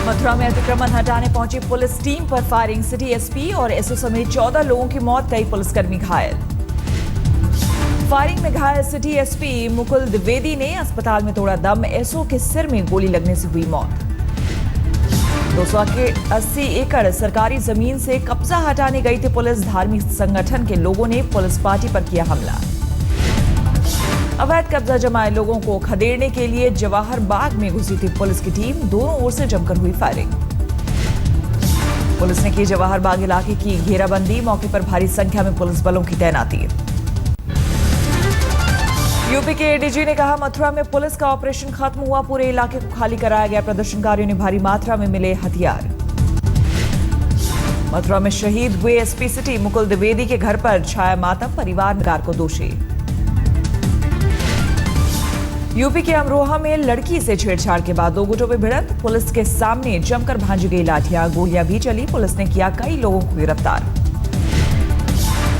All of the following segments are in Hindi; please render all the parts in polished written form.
मथुरा में अतिक्रमण हटाने पहुंची पुलिस टीम पर फायरिंग, सिटी एसपी और एसओ समेत 14 लोगों की मौत, कई पुलिसकर्मी घायल। फायरिंग में घायल सिटी एसपी मुकुल द्विवेदी ने अस्पताल में तोड़ा दम, एसओ के सिर में गोली लगने से हुई मौत। 280 एकड़ सरकारी जमीन से कब्जा हटाने गई थी पुलिस, धार्मिक संगठन के लोगों ने पुलिस पार्टी पर किया हमला। अवैध कब्जा जमाए लोगों को खदेड़ने के लिए जवाहर बाग में घुसी थी पुलिस की टीम, दोनों ओर से जमकर हुई फायरिंग। पुलिस ने की जवाहर बाग इलाके की घेराबंदी, मौके पर भारी संख्या में पुलिस बलों की तैनाती। यूपी के एडीजी ने कहा, मथुरा में पुलिस का ऑपरेशन खत्म हुआ, पूरे इलाके को खाली कराया गया, प्रदर्शनकारियों ने भारी मात्रा में मिले हथियार। मथुरा में शहीद हुए एसपी सिटी मुकुल द्विवेदी के घर पर छाया मातम, परिवार को दोषी। यूपी के अमरोहा में लड़की से छेड़छाड़ के बाद 2 गुटों में भिड़ंत, पुलिस के सामने जमकर भांजी गई लाठियां, गोलियां भी चली, पुलिस ने किया कई लोगों को गिरफ्तार।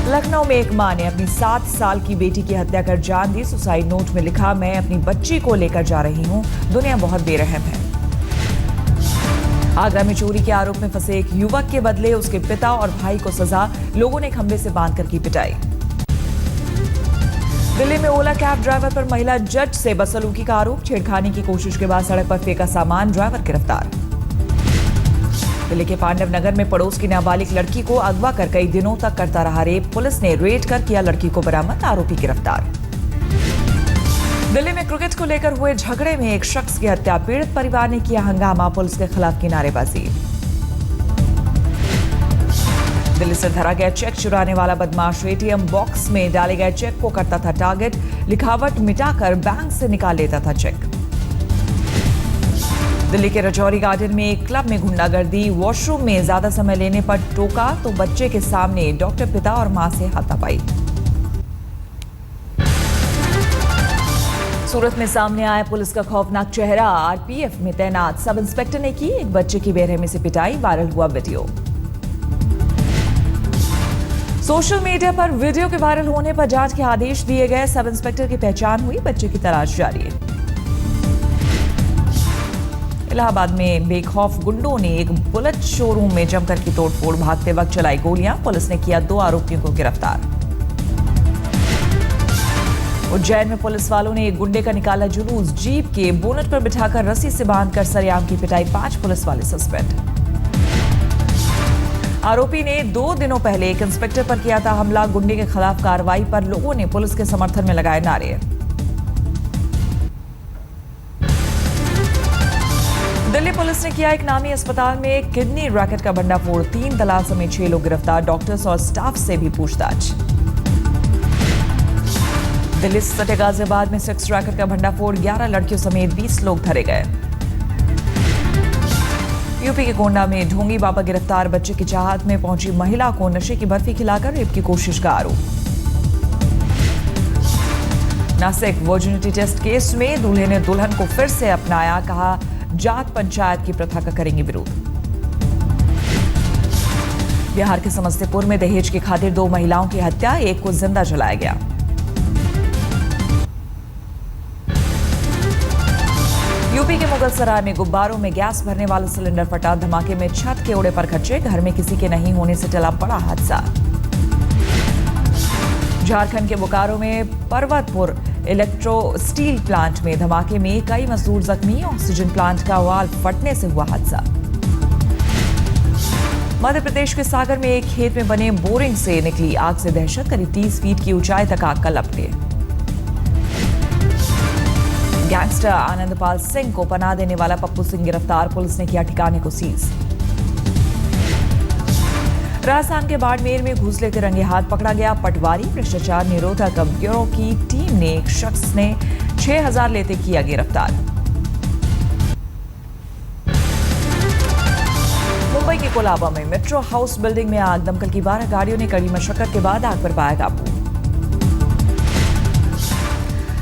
लखनऊ में एक मां ने अपनी 7 साल की बेटी की हत्या कर जान दी, सुसाइड नोट में लिखा, मैं अपनी बच्ची को लेकर जा रही हूं, दुनिया बहुत बेरहम है। आगरा में चोरी के आरोप में फंसे एक युवक के बदले उसके पिता और भाई को सजा, लोगों ने खंबे से बांधकर की पिटाई। दिल्ली में ओला कैब ड्राइवर पर महिला जज से बदसलूकी का आरोप, छेड़खानी की कोशिश के बाद सड़क पर फेंका सामान, ड्राइवर गिरफ्तार। दिल्ली के पांडव नगर में पड़ोस की नाबालिग लड़की को अगवा कर कई दिनों तक करता रहा रेप, पुलिस ने रेड कर किया लड़की को बरामद, आरोपी गिरफ्तार। दिल्ली में क्रिकेट को लेकर हुए झगड़े में एक शख्स की हत्या, पीड़ित परिवार ने किया हंगामा, पुलिस के खिलाफ की नारेबाजी। दिल्ली से धरा गया चेक चुराने वाला बदमाश एटीएम बॉक्स में डाले गए चेक को करता था टारगेट, लिखावट मिटाकर बैंक से निकाल लेता था चेक। दिल्ली के रजौरी गार्डन में एक क्लब में गुंडागर्दी, वॉशरूम में ज्यादा समय लेने पर टोका तो बच्चे के सामने डॉक्टर पिता और मां से हाथापाई। सूरत में सामने आया पुलिस का खौफनाक चेहरा, आरपीएफ में तैनात सब इंस्पेक्टर ने की एक बच्चे की बेरहमी से पिटाई, वायरल हुआ वीडियो। सोशल मीडिया पर वीडियो के वायरल होने पर जांच के आदेश दिए गए, सब इंस्पेक्टर की पहचान हुई, बच्चे की तलाश जारी है। इलाहाबाद में बेखौफ गुंडों ने एक बुलेट शोरूम में जमकर की तोड़फोड़, भागते वक्त चलाई गोलियां, पुलिस ने किया 2 आरोपियों को गिरफ्तार। उज्जैन में पुलिस वालों ने एक गुंडे का निकाला जुलूस, जीप के बोनट पर बिठाकर रस्सी से बांधकर सरेआम की पिटाई, 5 पुलिस वाले सस्पेंड। आरोपी ने 2 दिनों पहले एक इंस्पेक्टर पर किया था हमला, गुंडे के खिलाफ कार्रवाई पर लोगों ने पुलिस के समर्थन में लगाए नारे। दिल्ली पुलिस ने किया एक नामी अस्पताल में किडनी रैकेट का भंडाफोड़, 3 दलाल समेत 6 लोग गिरफ्तार, डॉक्टर्स और स्टाफ से भी पूछताछ। दिल्ली से सटे गाजियाबाद में सेक्स रैकेट का भंडाफोड़, 11 लड़कियों समेत 20 लोग धरे गए। यूपी के गोंडा में ढोंगी बाबा गिरफ्तार, बच्चे की चाहत में पहुंची महिला को नशे की बर्फी खिलाकर रेप की कोशिश का आरोप। नासिक वर्जिनिटी टेस्ट केस में दूल्हे ने दुल्हन को फिर से अपनाया, कहा जात पंचायत की प्रथा का करेंगे विरोध। बिहार के समस्तीपुर में दहेज की खातिर 2 महिलाओं की हत्या, एक को जिंदा जलाया गया। यूपी के मुगलसराय में गुब्बारों में गैस भरने वाला सिलेंडर फटा, धमाके में छत के ओड़े पर खच्चे, घर में किसी के नहीं होने से टला बड़ा हादसा। झारखंड के बोकारो में पर्वतपुर इलेक्ट्रो स्टील प्लांट में धमाके में कई मजदूर जख्मी, ऑक्सीजन प्लांट का वाल्व फटने से हुआ हादसा। मध्य प्रदेश के सागर में एक खेत में बने बोरिंग से निकली आग से दहशत, करीब 30 फीट की ऊंचाई तक आग का लपटे। गैंगस्टर आनंदपाल सिंह को पनाह देने वाला पप्पू सिंह गिरफ्तार, पुलिस ने किया ठिकाने को सीज। राजस्थान के बाड़मेर में घूस लेते रंगे हाथ पकड़ा गया पटवारी, भ्रष्टाचार निरोधक ब्यूरो की टीम ने एक शख्स ने 6,000 लेते किया गिरफ्तार। मुंबई के कोलाबा में मेट्रो हाउस बिल्डिंग में आग, दमकल की 12 गाड़ियों ने कड़ी मशक्कत के बाद आग पर पाया काबू।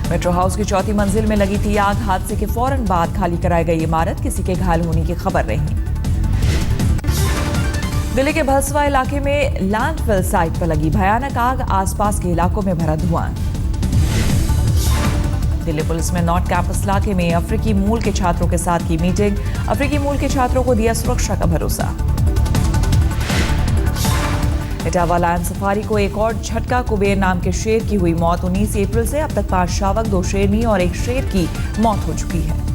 मेट्रो हाउस की 4थी मंजिल में लगी थी आग, हादसे के फौरन बाद खाली कराई गई इमारत, किसी के घायल होने की खबर नहीं। दिल्ली के भलसवा इलाके में लैंडफिल साइट पर लगी भयानक आग, आसपास के इलाकों में भरा धुआं। दिल्ली पुलिस में नॉर्थ कैंपस इलाके में अफ्रीकी मूल के छात्रों के साथ की मीटिंग, अफ्रीकी मूल के छात्रों को दिया सुरक्षा का भरोसा। इटावा लायन सफारी को एक और झटका, कुबेर नाम के शेर की हुई मौत। 19 अप्रैल से अब तक 5 शावक, 2 शेरनी और 1 शेर की मौत हो चुकी है।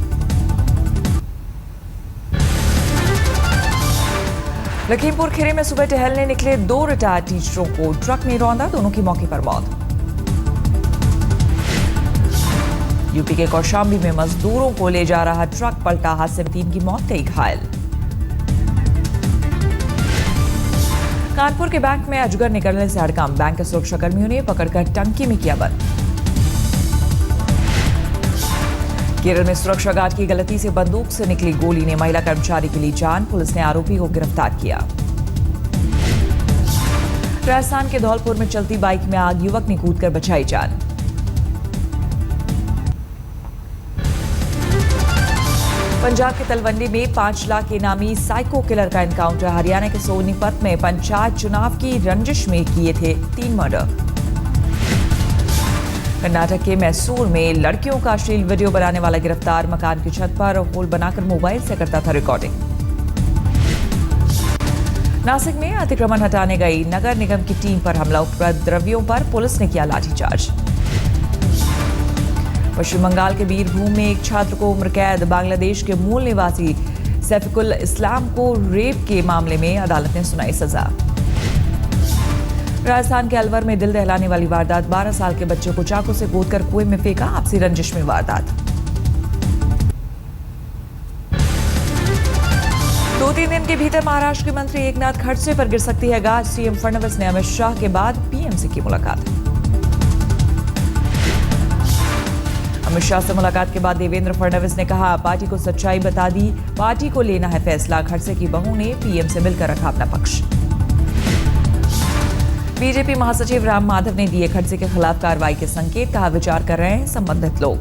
लखीमपुर खीरी में सुबह टहलने निकले 2 रिटायर्ड टीचरों को ट्रक ने रौंदा, दोनों की मौके पर मौत। यूपी के कौशाम्बी में मजदूरों को ले जा रहा ट्रक पलटा, हादसे में 3 की मौत, 23 घायल। कानपुर के बैंक में अजगर निकलने से हड़कंप, बैंक के सुरक्षाकर्मियों ने पकड़कर टंकी में किया बंद। केरल में सुरक्षा गार्ड की गलती से बंदूक से निकली गोली ने महिला कर्मचारी की ली जान, पुलिस ने आरोपी को गिरफ्तार किया। राजस्थान के धौलपुर में चलती बाइक में आग, युवक ने कूदकर बचाई जान। पंजाब के तलवंडी में 5 लाख के इनामी साइको किलर का एनकाउंटर, हरियाणा के सोनीपत में पंचायत चुनाव की रंजिश में किए थे 3 मर्डर। कर्नाटक के मैसूर में लड़कियों का अश्लील वीडियो बनाने वाला गिरफ्तार, मकान की छत पर होल बनाकर मोबाइल से करता था रिकॉर्डिंग। नासिक में अतिक्रमण हटाने गई नगर निगम की टीम पर हमला, उपद्रवियों पर पुलिस ने किया लाठीचार्ज। पश्चिम बंगाल के बीरभूम में एक छात्र को उम्र कैद, बांग्लादेश के मूल निवासी सैफिकुल इस्लाम को रेप के मामले में अदालत ने सुनाई सजा। राजस्थान के अलवर में दिल दहलाने वाली वारदात, 12 साल के बच्चे को चाकू से गोदकर कुएं में फेंका, आपसी रंजिश में वारदात। 2-3 दिन के भीतर महाराष्ट्र के मंत्री एकनाथ खड़से पर गिर सकती है गाज, सीएम फडणवीस ने अमित शाह के बाद पीएम से की मुलाकात। अमित शाह से मुलाकात के बाद देवेंद्र फडणवीस ने कहा, पार्टी को सच्चाई बता दी, पार्टी को लेना है फैसला। खड़से की बहू ने पीएम से मिलकर रखा अपना पक्ष। बीजेपी महासचिव राम माधव ने दिए खड़से के खिलाफ कार्रवाई के संकेत, कहा विचार कर रहे हैं संबंधित लोग।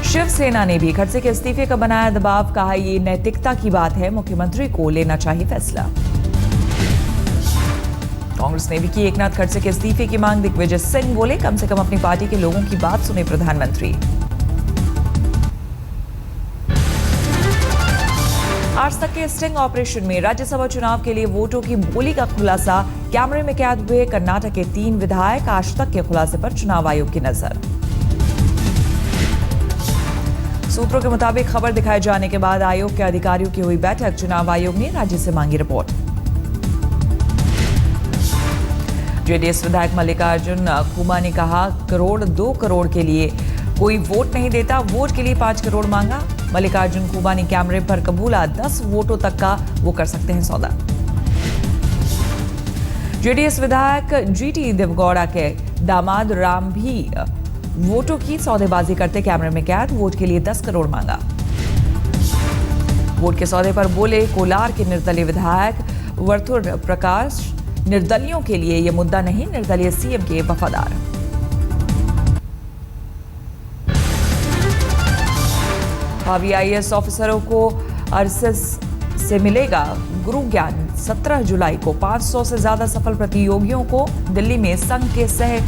शिवसेना ने भी खड़से के इस्तीफे का बनाया दबाव, कहा ये नैतिकता की बात है, मुख्यमंत्री को लेना चाहिए फैसला। कांग्रेस ने भी की एकनाथ खड़से के इस्तीफे की मांग, दिग्विजय सिंह बोले कम से कम अपनी पार्टी के लोगों की बात सुने प्रधानमंत्री। आज तक के स्टिंग ऑपरेशन में राज्यसभा चुनाव के लिए वोटों की बोली का खुलासा, कैमरे में कैद हुए कर्नाटक के 3 विधायक, आज तक के खुलासे पर चुनाव आयोग की नजर। सूत्रों के मुताबिक खबर दिखाए जाने के बाद आयोग के अधिकारियों की हुई बैठक, चुनाव आयोग ने राज्य से मांगी रिपोर्ट। जेडीएस विधायक मल्लिकार्जुन खुमा ने कहा, 2 करोड़ के लिए कोई वोट नहीं देता, वोट के लिए 5 करोड़ मांगा। मल्लिकार्जुन खुमा ने कैमरे पर कबूला, 10 वोटों तक का वो कर सकते हैं सौदा। जेडीएस विधायक जीटी देवगौड़ा के दामाद राम भी वोटों की सौदेबाजी करते कैमरे में कैद, वोट के लिए 10 करोड़ मांगा। वोट के सौदे पर बोले कोलार के निर्दलीय विधायक वर्थुर प्रकाश, निर्दलियों के लिए यह मुद्दा नहीं, निर्दलीय सीएम के वफादार। भावी आईएएस ऑफिसरों को आरएसएस से मिलेगा गुरु ज्ञान, 17 जुलाई को 500 से ज्यादा सफल प्रतियोगियों को दिल्ली में संघ के सह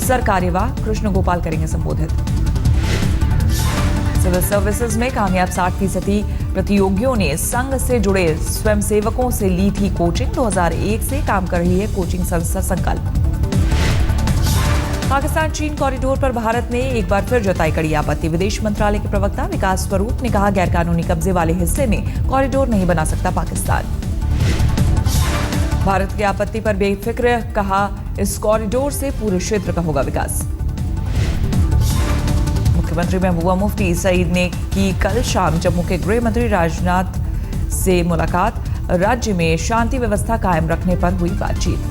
सरकार्यवाह कृष्ण गोपाल करेंगे संबोधित। सिविल सर्विसेज में कामयाब 60% प्रतियोगियों ने संघ से जुड़े स्वयंसेवकों से ली थी कोचिंग, 2001 से काम कर रही है कोचिंग संस्था संकल्प। पाकिस्तान चीन कॉरिडोर पर भारत ने एक बार फिर जताई कड़ी आपत्ति, विदेश मंत्रालय के प्रवक्ता विकास स्वरूप ने कहा, गैरकानूनी कब्जे वाले हिस्से में कॉरिडोर नहीं बना सकता पाकिस्तान। भारत की आपत्ति पर बेफिक्र कहा, इस कॉरिडोर से पूरे क्षेत्र का होगा विकास। मुख्यमंत्री महबूबा मुफ्ती सईद ने की कल शाम जम्मू के गृह मंत्री राजनाथ से मुलाकात, राज्य में शांति व्यवस्था कायम रखने पर हुई बातचीत।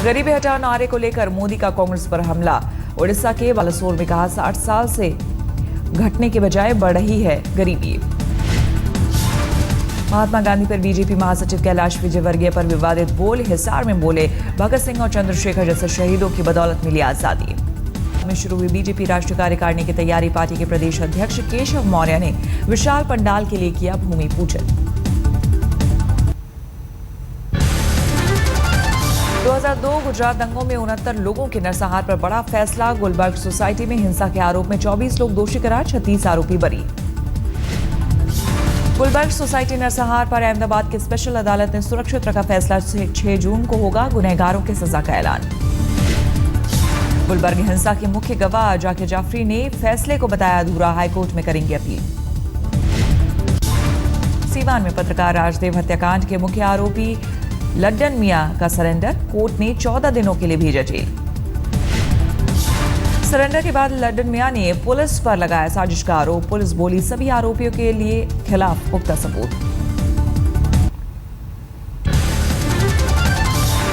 गरीबी हटाओ नारे को लेकर मोदी का कांग्रेस पर हमला, ओडिशा के बालासोर में कहा, 60 साल से घटने के बजाय बढ़ रही है गरीबी। महात्मा गांधी पर बीजेपी महासचिव कैलाश विजयवर्गीय पर विवादित बोल, हिसार में बोले भगत सिंह और चंद्रशेखर जैसे शहीदों की बदौलत मिली आजादी। में शुरू हुई बीजेपी राष्ट्रीय कार्यकारिणी की तैयारी, पार्टी के प्रदेश अध्यक्ष केशव मौर्य ने विशाल पंडाल के लिए किया भूमि पूजन। 2002 गुजरात दंगों में 69 लोगों के नरसंहार पर बड़ा फैसला। गुलबर्ग सोसाइटी में हिंसा के आरोप में 24 लोग दोषी करार, 36 आरोपी बरी। गुलबर्ग सोसाइटी नरसंहार पर अहमदाबाद की स्पेशल अदालत ने सुरक्षित रखा फैसला। 6 जून को होगा गुनहगारों की सजा का ऐलान। गुलबर्ग हिंसा के मुख्य गवाह जाकिर जाफरी ने फैसले को बताया अधूरा, हाईकोर्ट में करेंगे अपील। सीवान में पत्रकार राजदेव हत्याकांड के मुख्य आरोपी लड्डन मियां का सरेंडर, कोर्ट ने 14 दिनों के लिए भेजा जेल। सरेंडर के बाद लड्डन मियां ने पुलिस पर लगाया साजिश का आरोप। पुलिस बोली सभी आरोपियों के लिए खिलाफ पुख्ता सबूत।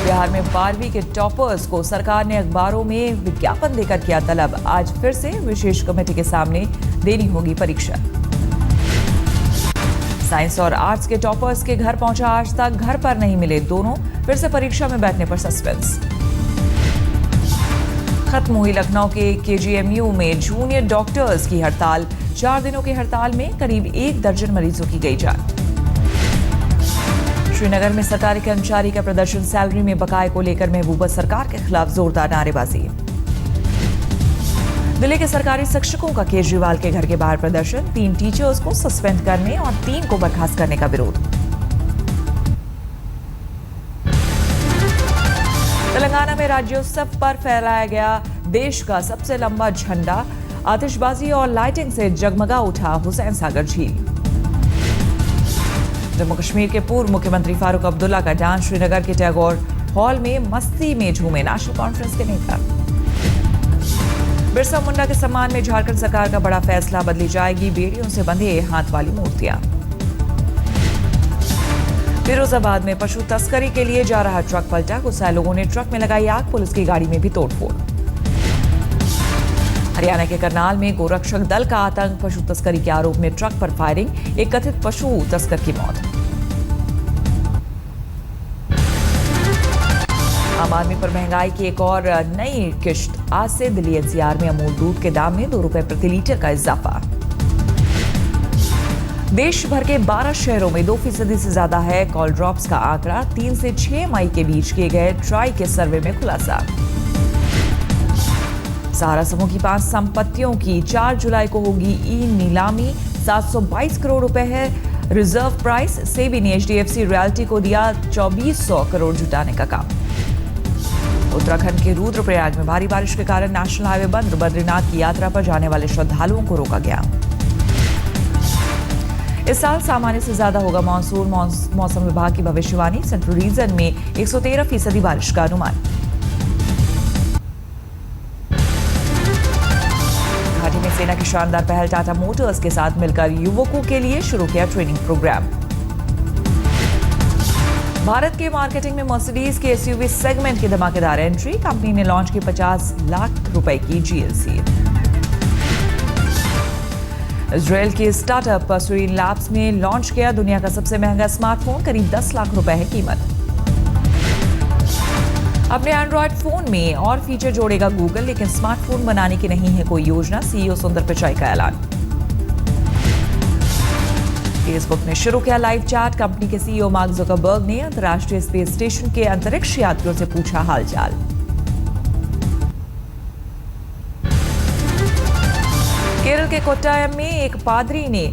बिहार में 12वीं के टॉपर्स को सरकार ने अखबारों में विज्ञापन देकर किया तलब। आज फिर से विशेष कमेटी के सामने देनी होगी परीक्षा। साइंस और आर्ट्स के टॉपर्स के घर पहुंचा आज तक, घर पर नहीं मिले दोनों, फिर से परीक्षा में बैठने पर सस्पेंस। खत्म हुई लखनऊ के केजीएमयू में जूनियर डॉक्टर्स की हड़ताल। 4 दिनों की हड़ताल में करीब 1 दर्जन मरीजों की गई जान। श्रीनगर में सरकारी कर्मचारी का प्रदर्शन, सैलरी में बकाये को लेकर महबूबा सरकार के खिलाफ जोरदार नारेबाजी। दिल्ली के सरकारी शिक्षकों का केजरीवाल के घर के बाहर प्रदर्शन, 3 टीचर्स को सस्पेंड करने और 3 को बर्खास्त करने का विरोध। तेलंगाना में राज्योत्सव पर फहराया गया देश का सबसे लंबा झंडा। आतिशबाजी और लाइटिंग से जगमगा उठा हुसैन सागर झील। जम्मू कश्मीर के पूर्व मुख्यमंत्री फारूक अब्दुल्ला का डांस, श्रीनगर के टैगोर हॉल में मस्ती में झूमे नेशनल कॉन्फ्रेंस के नेता। बिरसा मुंडा के सम्मान में झारखंड सरकार का बड़ा फैसला, बदली जाएगी बेड़ियों से बंधे हाथ वाली मूर्तियां। फिरोजाबाद में पशु तस्करी के लिए जा रहा ट्रक पलटा, गुस्साए लोगों ने ट्रक में लगाई आग, पुलिस की गाड़ी में भी तोड़फोड़। हरियाणा के करनाल में गोरक्षक दल का आतंक, पशु तस्करी के आरोप में ट्रक पर फायरिंग, एक कथित पशु तस्कर की मौत। आम आदमी पर महंगाई की एक और नई किश्त, आज से दिल्ली एनसीआर में अमूल दूध के दाम में 2 रुपए प्रति लीटर का इजाफा। देश भर के 12 शहरों में 2% से ज्यादा है कॉल ड्रॉप्स का आंकड़ा। 3 से 6 मई के बीच किए गए ट्राई के सर्वे में खुलासा। सहारा समूह की 5 संपत्तियों की 4 जुलाई को होगी ई नीलामी, 722 करोड़ रुपए है रिजर्व प्राइस। सेबी ने एचडीएफसी रियल्टी को दिया 2400 करोड़ जुटाने का काम। उत्तराखंड के रुद्रप्रयाग में भारी बारिश के कारण नेशनल हाईवे बंद, बद्रीनाथ की यात्रा पर जाने वाले श्रद्धालुओं को रोका गया। इस साल सामान्य से ज्यादा होगा मानसून, मौसम विभाग की भविष्यवाणी। सेंट्रल रीजन में 113% बारिश का अनुमान। घाटी में सेना की शानदार पहल, टाटा मोटर्स के साथ मिलकर युवकों के लिए शुरू किया ट्रेनिंग प्रोग्राम। भारत के मार्केटिंग में मर्सिडीज के एसयूवी सेगमेंट की धमाकेदार एंट्री, कंपनी ने लॉन्च की 50 लाख रुपए की जीएलसी। इजरायल के स्टार्टअप सुरीन लैब्स ने लॉन्च किया दुनिया का सबसे महंगा स्मार्टफोन, करीब 10 लाख रुपए है कीमत। अपने एंड्रॉयड फोन में और फीचर जोड़ेगा गूगल, लेकिन स्मार्टफोन बनाने की नहीं है कोई योजना, सीईओ सुंदर पिचाई का ऐलान। फेसबुक ने शुरू किया लाइव चैट, कंपनी के सीईओ मार्क जुकरबर्ग ने अंतर्राष्ट्रीय स्पेस स्टेशन के अंतरिक्ष यात्रियों से पूछा हालचाल। केरल के कोट्टायम में एक पादरी ने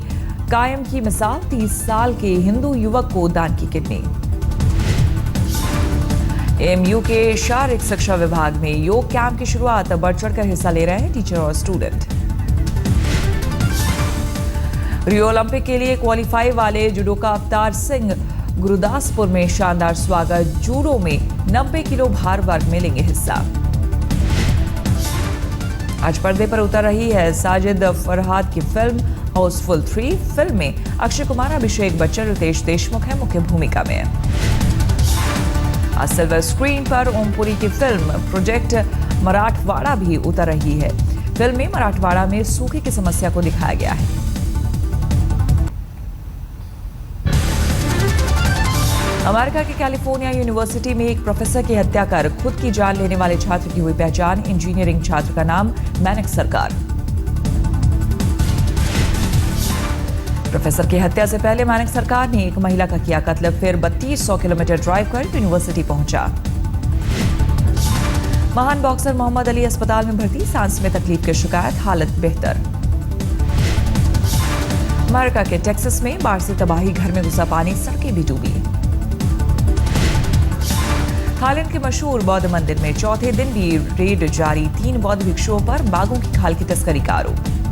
कायम की मिसाल, 30 साल के हिंदू युवक को दान की किडनी। एएमयू के शारीरिक शिक्षा विभाग में योग कैंप की शुरुआत, बढ़ चढ़कर हिस्सा ले रहे हैं टीचर और स्टूडेंट। रियो ओलंपिक के लिए क्वालिफाई वाले जुडोका अवतार सिंह गुरुदासपुर में शानदार स्वागत, जूडो में 90 किलो भार वर्ग में लेंगे हिस्सा। आज पर्दे पर उतर रही है साजिद फरहाद की फिल्म हाउसफुल 3। फिल्म में अक्षय कुमार, अभिषेक बच्चन, रितेश देशमुख है मुख्य भूमिका में। आज सिल्वर स्क्रीन पर ओमपुरी की फिल्म प्रोजेक्ट मराठवाड़ा भी उतर रही है। फिल्म में मराठवाड़ा में सूखे की समस्या को दिखाया गया है। अमेरिका की कैलिफोर्निया यूनिवर्सिटी में एक प्रोफेसर की हत्या कर खुद की जान लेने वाले छात्र की हुई पहचान, इंजीनियरिंग छात्र का नाम मैनक सरकार। प्रोफेसर की हत्या से पहले मैनक सरकार ने एक महिला का किया कत्ल, फिर 3200 किलोमीटर ड्राइव कर यूनिवर्सिटी पहुंचा। महान बॉक्सर मोहम्मद अली अस्पताल में भर्ती, सांस में तकलीफ की शिकायत, हालत बेहतर। अमेरिका के टेक्सास में बाढ़ से तबाही, घर में घुसा पानी, सड़कें भी डूबी। थाईलैंड के मशहूर बौद्ध मंदिर में चौथे दिन भी रेड जारी, 3 बौद्ध भिक्षुओं पर बाघों की खाल की तस्करी का आरोप।